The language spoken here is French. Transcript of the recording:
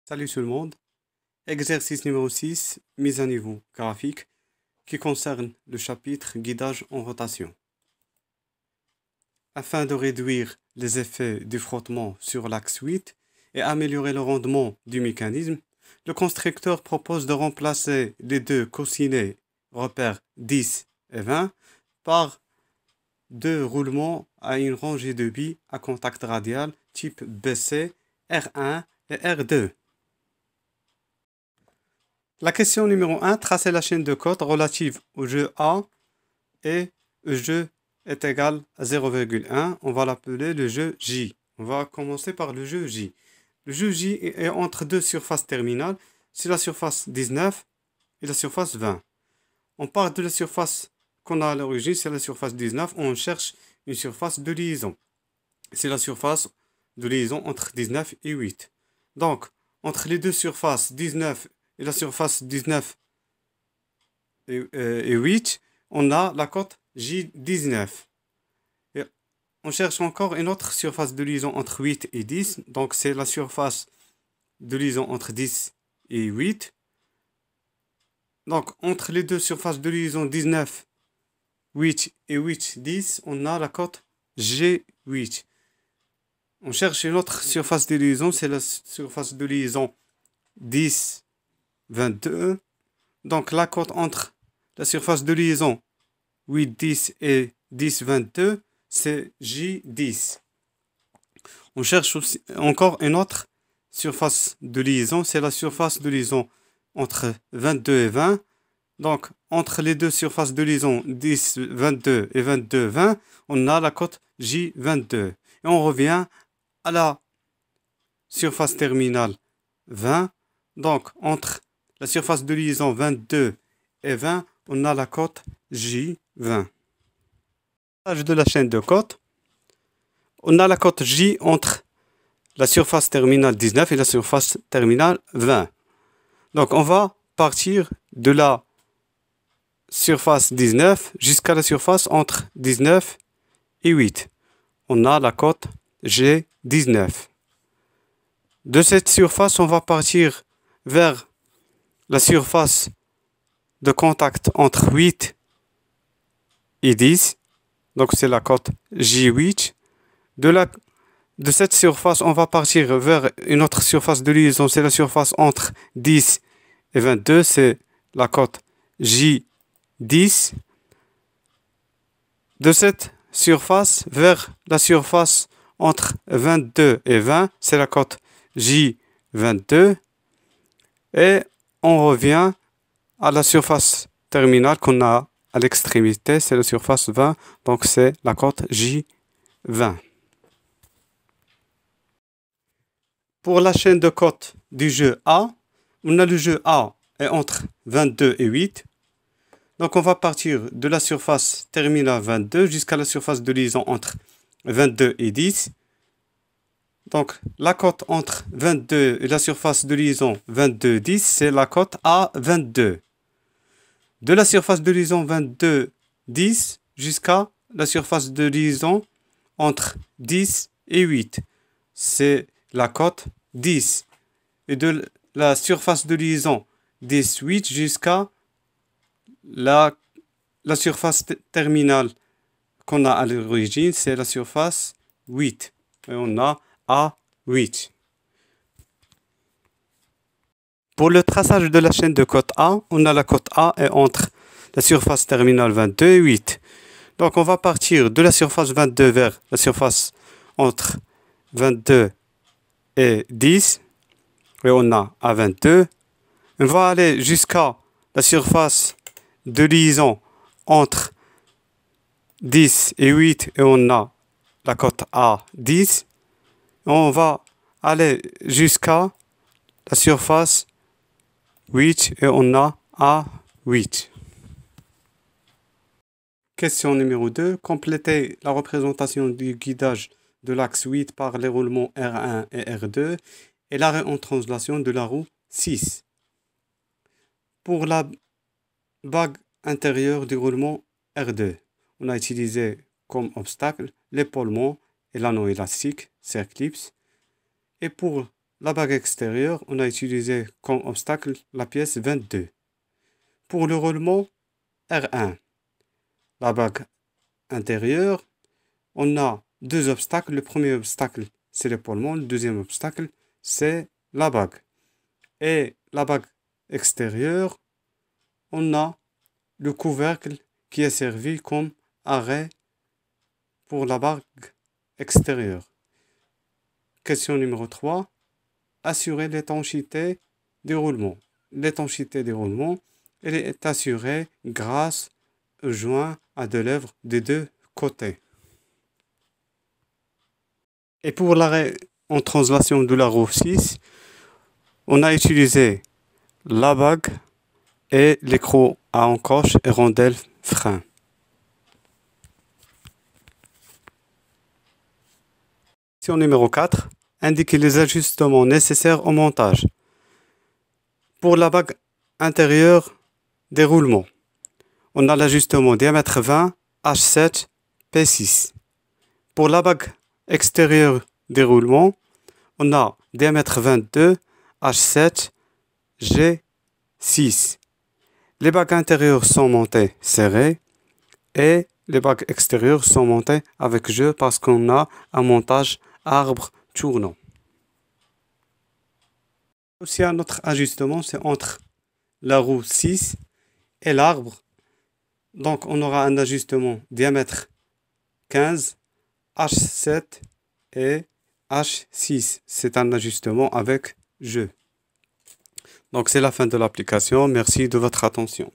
Salut tout le monde. Exercice numéro 6, mise à niveau graphique, qui concerne le chapitre guidage en rotation. Afin de réduire les effets du frottement sur l'axe 8 et améliorer le rendement du mécanisme, le constructeur propose de remplacer les deux cosinets repères 10 et 20 par deux roulements à une rangée de billes à contact radial type BC, R1 et R2. La question numéro 1, tracer la chaîne de code relative au jeu A et le jeu est égal à 0,1. On va l'appeler le jeu J. On va commencer par le jeu J. Le jeu J est entre deux surfaces terminales. C'est la surface 19 et la surface 20. On part de la surface qu'on a à l'origine, c'est la surface 19. On cherche une surface de liaison. C'est la surface de liaison entre 19 et 8. Donc, entre les deux surfaces 19 et la surface 19 et 8, on a la cote J19. Et on cherche encore une autre surface de liaison entre 8 et 10. Donc c'est la surface de liaison entre 10 et 8. Donc entre les deux surfaces de liaison 19, 8 et 8, 10, on a la cote G8. On cherche une autre surface de liaison, c'est la surface de liaison 10, 22. Donc la cote entre la surface de liaison 8, 10 et 10, 22, c'est J10. On cherche aussi encore une autre surface de liaison, c'est la surface de liaison entre 22 et 20. Donc entre les deux surfaces de liaison 10, 22 et 22, 20, on a la cote J22. Et on revient à la surface terminale 20. Donc entre la surface de liaison 22 et 20, on a la cote J20. De la chaîne de cote, on a la cote J entre la surface terminale 19 et la surface terminale 20. Donc on va partir de la surface 19 jusqu'à la surface entre 19 et 8. On a la cote G19. De cette surface, on va partir vers la surface de contact entre 8 et 10. Donc c'est la cote J8. De cette surface, on va partir vers une autre surface de liaison. C'est la surface entre 10 et 22. C'est la cote J10. De cette surface vers la surface entre 22 et 20. C'est la cote J22. Et on revient à la surface terminale qu'on a à l'extrémité, c'est la surface 20, donc c'est la cote J20. Pour la chaîne de cotes du jeu A, on a le jeu A est entre 22 et 8. Donc on va partir de la surface terminale 22 jusqu'à la surface de liaison entre 22 et 10. Donc la cote entre 22 et la surface de liaison 22, 10, c'est la cote A22. De la surface de liaison 22, 10 jusqu'à la surface de liaison entre 10 et 8. C'est la cote 10. Et de la surface de liaison 10, 8 jusqu'à la surface terminale qu'on a à l'origine, c'est la surface 8. Et on a A8. Pour le traçage de la chaîne de cote A, on a la cote A est entre la surface terminale 22 et 8. Donc on va partir de la surface 22 vers la surface entre 22 et 10. Et on a A22. On va aller jusqu'à la surface de liaison entre 10 et 8 et on a la cote A10. On va aller jusqu'à la surface 8 et on a A8. Question numéro 2. Complétez la représentation du guidage de l'axe 8 par les roulements R1 et R2 et l'arrêt en translation de la roue 6. Pour la bague intérieure du roulement R2, on a utilisé comme obstacle l'épaulement et l'anneau élastique, Circlips. Et pour la bague extérieure, on a utilisé comme obstacle la pièce 22. Pour le roulement, R1. La bague intérieure, on a deux obstacles. Le premier obstacle, c'est l'épaulement. Le deuxième obstacle, c'est la bague. Et la bague extérieure, on a le couvercle qui est servi comme arrêt pour la bague extérieure. Question numéro 3. Assurer l'étanchéité des roulements. L'étanchéité des roulements, elle est assurée grâce au joint à deux lèvres des deux côtés. Et pour l'arrêt en translation de la roue 6, on a utilisé la bague et l'écrou à encoche et rondelle frein. Question numéro 4. Indiquer les ajustements nécessaires au montage. Pour la bague intérieure des roulements, on a l'ajustement diamètre 20, H7, P6. Pour la bague extérieure des roulements, on a diamètre 22, H7, G6. Les bagues intérieures sont montées serrées et les bagues extérieures sont montées avec jeu parce qu'on a un montage arbre tournant. Aussi un autre ajustement, c'est entre la roue 6 et l'arbre. Donc on aura un ajustement diamètre 15, H7 et H6. C'est un ajustement avec jeu. Donc c'est la fin de l'application. Merci de votre attention.